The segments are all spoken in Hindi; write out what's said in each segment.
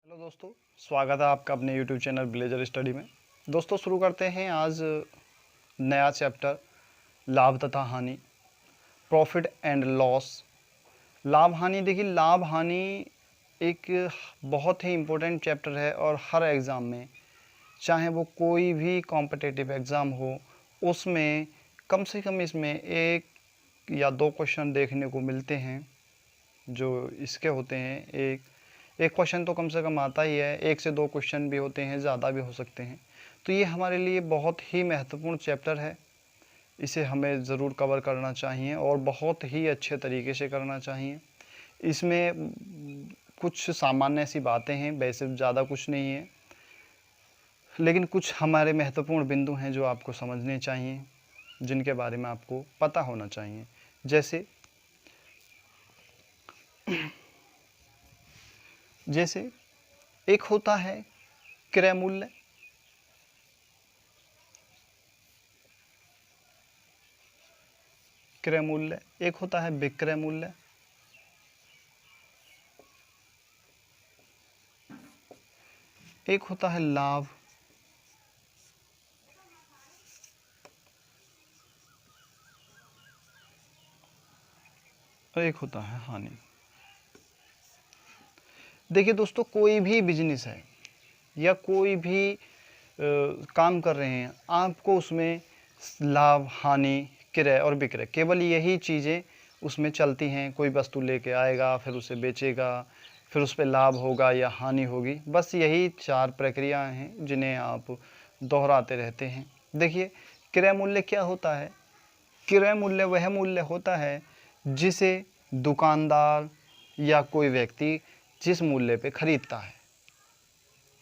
हेलो दोस्तों, स्वागत है आपका अपने यूट्यूब चैनल ब्लेजर स्टडी में। दोस्तों शुरू करते हैं आज नया चैप्टर लाभ तथा हानि, प्रॉफिट एंड लॉस। लाभ हानि, देखिए लाभ हानि एक बहुत ही इम्पोर्टेंट चैप्टर है और हर एग्ज़ाम में, चाहे वो कोई भी कॉम्पिटिटिव एग्ज़ाम हो, उसमें कम से कम इसमें एक या दो क्वेश्चन देखने को मिलते हैं जो इसके होते हैं। एक क्वेश्चन तो कम से कम आता ही है, एक से दो क्वेश्चन भी होते हैं, ज़्यादा भी हो सकते हैं। तो ये हमारे लिए बहुत ही महत्वपूर्ण चैप्टर है, इसे हमें ज़रूर कवर करना चाहिए और बहुत ही अच्छे तरीके से करना चाहिए। इसमें कुछ सामान्य सी बातें हैं, वैसे ज़्यादा कुछ नहीं है, लेकिन कुछ हमारे महत्वपूर्ण बिंदु हैं जो आपको समझने चाहिए, जिनके बारे में आपको पता होना चाहिए। जैसे एक होता है क्रय मूल्य, एक होता है विक्रय मूल्य, एक होता है लाभ, और एक होता है हानि। देखिए दोस्तों, कोई भी बिजनेस है या कोई भी काम कर रहे हैं, आपको उसमें लाभ, हानि, क्रय और विक्रय, केवल यही चीज़ें उसमें चलती हैं। कोई वस्तु लेके आएगा, फिर उसे बेचेगा, फिर उस पर लाभ होगा या हानि होगी। बस यही चार प्रक्रियाएं हैं जिन्हें आप दोहराते रहते हैं। देखिए, क्रय मूल्य क्या होता है? क्रय मूल्य वह मूल्य होता है जिसे दुकानदार या कोई व्यक्ति जिस मूल्य पे खरीदता है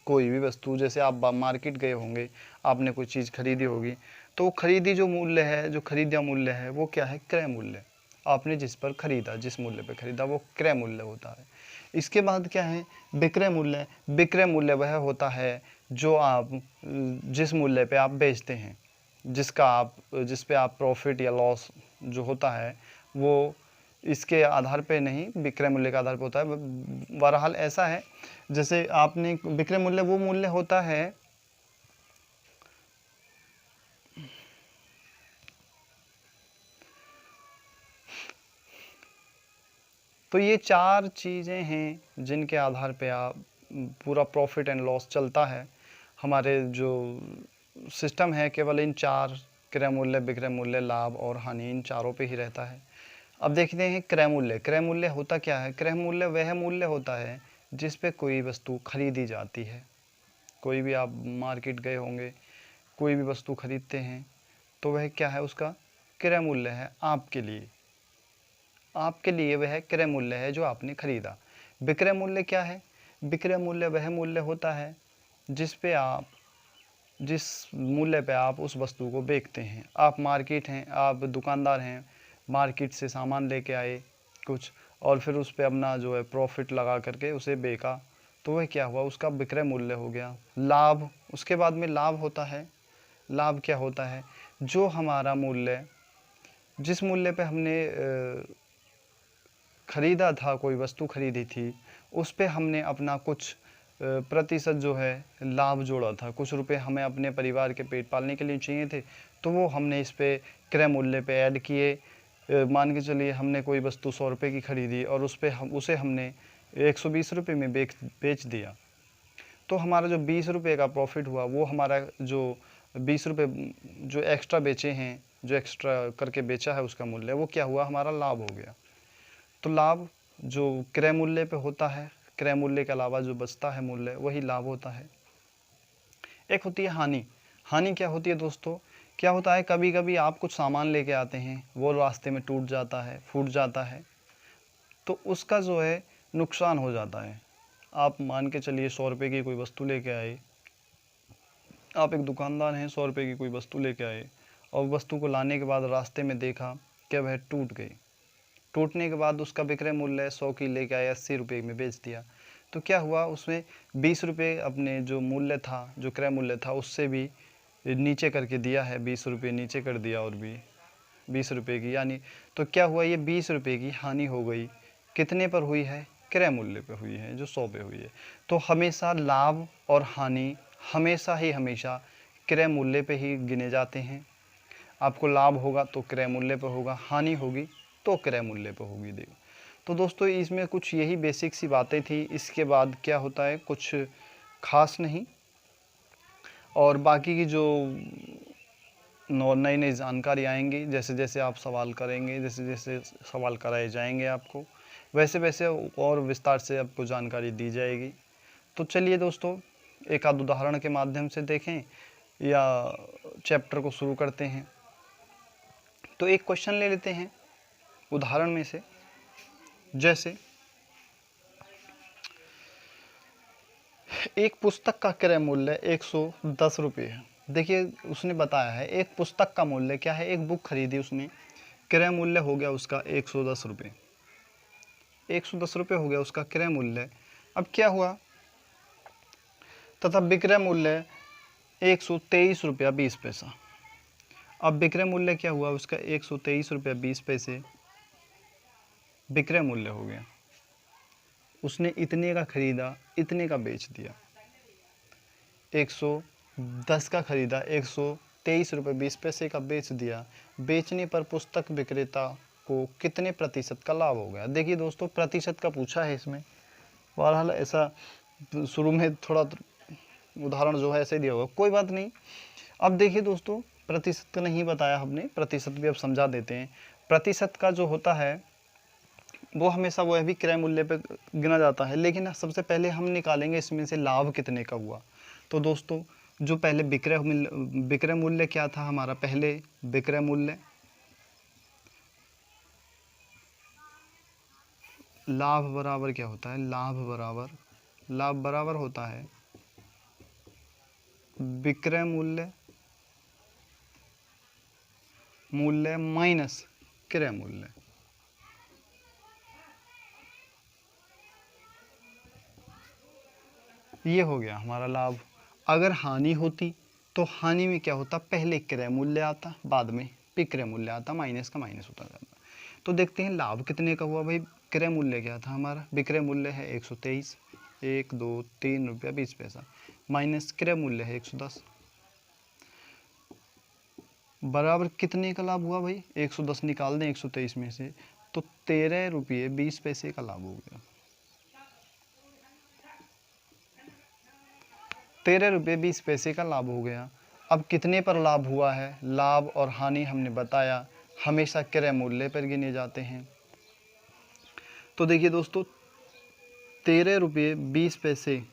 कोई भी वस्तु। जैसे आप मार्केट गए होंगे, आपने कोई चीज़ खरीदी होगी, तो खरीदी जो मूल्य है, जो खरीदा मूल्य है, वो क्या है? क्रय मूल्य। आपने जिस पर खरीदा, जिस मूल्य पे खरीदा, वो क्रय मूल्य होता है। इसके बाद क्या है? विक्रय मूल्य। विक्रय मूल्य वह होता है जो आप जिस मूल्य पे आप बेचते हैं, जिस पे आप प्रॉफिट या लॉस जो होता है, वो इसके आधार पे नहीं, विक्रय मूल्य के आधार पर होता है। बहरहाल ऐसा है, जैसे आपने विक्रय मूल्य वो मूल्य होता है तो ये चार चीज़ें हैं जिनके आधार पे आप पूरा प्रॉफिट एंड लॉस चलता है। हमारे जो सिस्टम है केवल इन चार, क्रय मूल्य, विक्रय मूल्य, लाभ और हानि, इन चारों पे ही रहता है। अब देखते हैं क्रय मूल्य। क्रय मूल्य होता क्या है? क्रय मूल्य वह मूल्य होता है जिस पे कोई वस्तु खरीदी जाती है। कोई भी आप मार्केट गए होंगे, कोई भी वस्तु खरीदते हैं, तो वह क्या है? उसका क्रय मूल्य है आपके लिए। आपके लिए वह क्रय मूल्य है जो आपने खरीदा। विक्रय मूल्य क्या है? विक्रय मूल्य वह मूल्य होता है जिस मूल्य पे आप उस वस्तु को बेचते हैं। आप मार्केट हैं, आप दुकानदार हैं, मार्केट से सामान लेके आए कुछ, और फिर उस पे अपना जो है प्रॉफिट लगा करके उसे बेचा, तो वह क्या हुआ? उसका विक्रय मूल्य हो गया। लाभ, उसके बाद में लाभ होता है। लाभ क्या होता है? जो हमारा मूल्य, जिस मूल्य पे हमने ख़रीदा था, कोई वस्तु खरीदी थी, उस पे हमने अपना कुछ प्रतिशत जो है लाभ जोड़ा था। कुछ रुपए हमें अपने परिवार के पेट पालने के लिए चाहिए थे, तो वो हमने इस पे क्रय मूल्य पे ऐड किए। मान के चलिए हमने कोई वस्तु 100 रुपये की खरीदी और उसे हमने 120 रुपये में बेच दिया, तो हमारा जो 20 रुपये का प्रॉफिट हुआ, वो हमारा जो 20 रुपये जो एक्स्ट्रा बेचे हैं, जो एक्स्ट्रा करके बेचा है, उसका मूल्य वो क्या हुआ? हमारा लाभ हो गया। तो लाभ जो क्रय मूल्य पे होता है, क्रय मूल्य के अलावा जो बचता है मूल्य, वही लाभ होता है। एक होती है हानि। हानि क्या होती है दोस्तों? क्या होता है, कभी कभी आप कुछ सामान लेके आते हैं, वो रास्ते में टूट जाता है, फूट जाता है, तो उसका जो है नुकसान हो जाता है। आप मान के चलिए 100 रुपये की कोई वस्तु लेके आए, आप एक दुकानदार हैं, 100 रुपये की कोई वस्तु लेके आए और वस्तु को लाने के बाद रास्ते में देखा कि वह टूट गई। टूटने के बाद उसका विक्रय मूल्य 100 की लेके आया, 80 रुपये में बेच दिया, तो क्या हुआ? उसमें 20 रुपये अपने जो मूल्य था, जो क्रय मूल्य था, उससे भी नीचे करके दिया है, 20 रुपये नीचे कर दिया और भी 20 रुपये की, यानी तो क्या हुआ? ये 20 रुपये की हानि हो गई। कितने पर हुई है? क्रय मूल्य पे हुई है, जो 100 पे हुई है। तो हमेशा लाभ और हानि हमेशा क्रय मूल्य पे ही गिने जाते हैं। आपको लाभ होगा तो क्रय मूल्य पे होगा, हानि होगी तो क्रय मूल्य पे होगी। देखो तो दोस्तों इसमें कुछ यही बेसिक सी बातें थी। इसके बाद क्या होता है, कुछ खास नहीं, और बाकी की जो नई नई जानकारी आएंगी, जैसे जैसे आप सवाल करेंगे, जैसे जैसे सवाल कराए जाएंगे आपको, वैसे वैसे और विस्तार से आपको जानकारी दी जाएगी। तो चलिए दोस्तों, एक आध उदाहरण के माध्यम से देखें या चैप्टर को शुरू करते हैं। तो एक क्वेश्चन ले लेते हैं उदाहरण में से, जैसे एक पुस्तक का क्रय मूल्य 110 रुपये है। देखिए उसने बताया है एक पुस्तक का मूल्य क्या है, एक बुक खरीदी उसने, क्रय मूल्य हो गया उसका 110 रुपये। 110 रुपये हो गया उसका क्रय मूल्य। अब क्या हुआ, तथा विक्रय मूल्य 123 रुपया 20 पैसा। अब विक्रय मूल्य क्या हुआ उसका 123 रुपया 20 पैसे विक्रय मूल्य हो गया। उसने इतने का खरीदा, इतने का बेच दिया। 110 का खरीदा, 123 रुपये 20 पैसे का बेच दिया। बेचने पर पुस्तक विक्रेता को कितने प्रतिशत का लाभ हो गया। देखिए दोस्तों प्रतिशत का पूछा है इसमें, बहरहाल ऐसा शुरू में थोड़ा उदाहरण जो है ऐसे दिया होगा, कोई बात नहीं। अब देखिए दोस्तों प्रतिशत का नहीं बताया हमने, प्रतिशत भी अब समझा देते हैं। प्रतिशत का जो होता है वो हमेशा वो भी क्रय मूल्य पे गिना जाता है, लेकिन सबसे पहले हम निकालेंगे इसमें से लाभ कितने का हुआ। तो दोस्तों जो पहले विक्रय मूल्य क्या था हमारा, पहले विक्रय मूल्य लाभ बराबर क्या होता है, लाभ बराबर होता है विक्रय मूल्य माइनस क्रय मूल्य। ये हो गया हमारा लाभ। अगर हानि होती तो हानि में क्या होता, पहले क्रय मूल्य आता, बाद में विक्रय मूल्य आता, माइनस का माइनस होता जाता। तो देखते हैं लाभ कितने का हुआ भाई। क्रय मूल्य क्या था हमारा, विक्रय मूल्य है 123, 1 2 3 रुपया 20 पैसा, माइनस क्रय मूल्य है 110, बराबर कितने का लाभ हुआ भाई। 110 निकाल दें 123 में से, तो 13 रुपये 20 पैसे का लाभ हो गया। 13 रुपये 20 पैसे का लाभ हो गया। अब कितने पर लाभ हुआ है, लाभ और हानि हमने बताया हमेशा क्रय मूल्य पर गिने जाते हैं। तो देखिए दोस्तों 13 रुपये 20 पैसे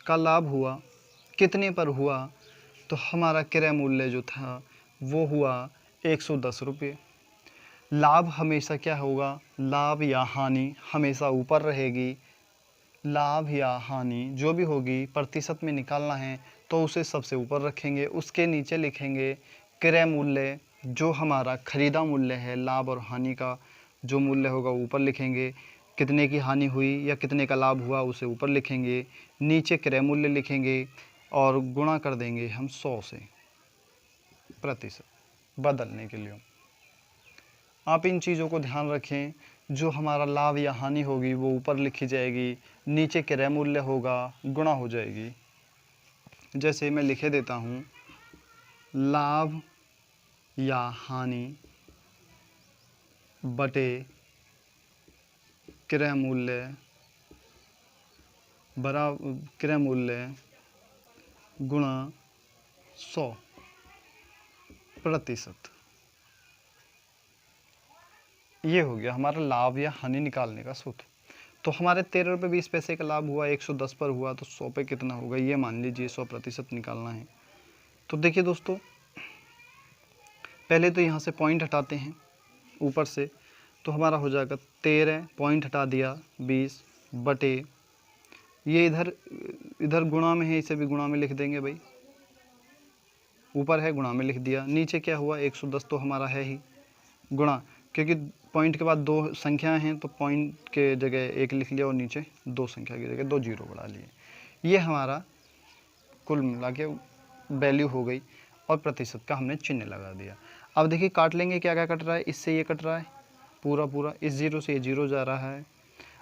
का लाभ हुआ, कितने पर हुआ, तो हमारा क्रय मूल्य जो था वो हुआ 110 रुपये। लाभ हमेशा क्या होगा, लाभ या हानि हमेशा ऊपर रहेगी। लाभ या हानि जो भी होगी प्रतिशत में निकालना है तो उसे सबसे ऊपर रखेंगे, उसके नीचे लिखेंगे क्रय मूल्य, जो हमारा खरीदा मूल्य है। लाभ और हानि का जो मूल्य होगा ऊपर लिखेंगे, कितने की हानि हुई या कितने का लाभ हुआ उसे ऊपर लिखेंगे, नीचे क्रय मूल्य लिखेंगे और गुणा कर देंगे हम 100 से प्रतिशत बदलने के लिए। आप इन चीज़ों को ध्यान रखें, जो हमारा लाभ या हानि होगी वो ऊपर लिखी जाएगी, नीचे क्रय मूल्य होगा, गुणा हो जाएगी। जैसे मैं लिखे देता हूँ, लाभ या हानि बटे क्रय मूल्य बराबर क्रय मूल्य गुणा 100%। ये हो गया हमारा लाभ या हानि निकालने का सूत्र। तो हमारे 13 रुपये 20 पैसे का लाभ हुआ, 110 पर हुआ, तो 100 पे कितना होगा ये मान लीजिए 100% निकालना है। तो देखिए दोस्तों पहले तो यहाँ से पॉइंट हटाते हैं ऊपर से, तो हमारा हो जाएगा 13 पॉइंट हटा दिया 20 बटे, ये इधर गुणा में है, इसे भी गुणा में लिख देंगे भाई, ऊपर है गुणा में लिख दिया, नीचे क्या हुआ 110 तो हमारा है ही गुणा, क्योंकि पॉइंट के बाद दो संख्याएं हैं तो पॉइंट के जगह एक लिख लिया और नीचे दो संख्या की जगह 2 जीरो बढ़ा लिए। ये हमारा कुल मिला के वैल्यू हो गई और प्रतिशत का हमने चिन्ह लगा दिया। अब देखिए काट लेंगे, क्या क्या कट रहा है, इससे ये कट रहा है पूरा, इस जीरो से ये जीरो जा रहा है।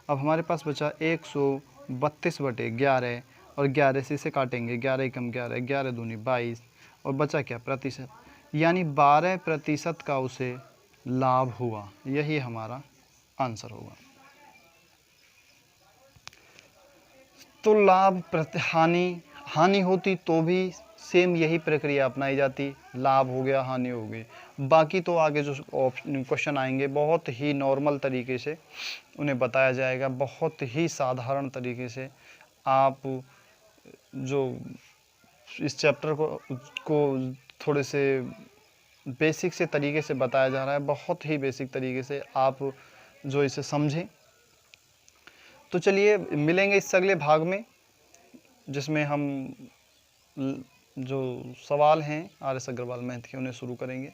अब हमारे पास बचा 132/11 और 11 से इसे काटेंगे, 11 एकम 11, 11 दूनी 22 और बचा क्या प्रतिशत, यानी 12% का उसे लाभ हुआ। यही हमारा आंसर होगा। तो लाभ हानि होती तो भी सेम यही प्रक्रिया अपनाई जाती, लाभ हो गया हानि हो गई। बाकी तो आगे जो क्वेश्चन आएंगे बहुत ही नॉर्मल तरीके से उन्हें बताया जाएगा, बहुत ही साधारण तरीके से। आप जो इस चैप्टर को थोड़े से बेसिक से तरीके से बताया जा रहा है, बहुत ही बेसिक तरीके से आप जो इसे समझें। तो चलिए मिलेंगे इस अगले भाग में, जिसमें हम जो सवाल हैं RS अग्रवाल मैथ के उन्हें शुरू करेंगे।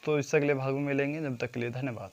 तो इस अगले भाग में मिलेंगे, जब तक के लिए धन्यवाद।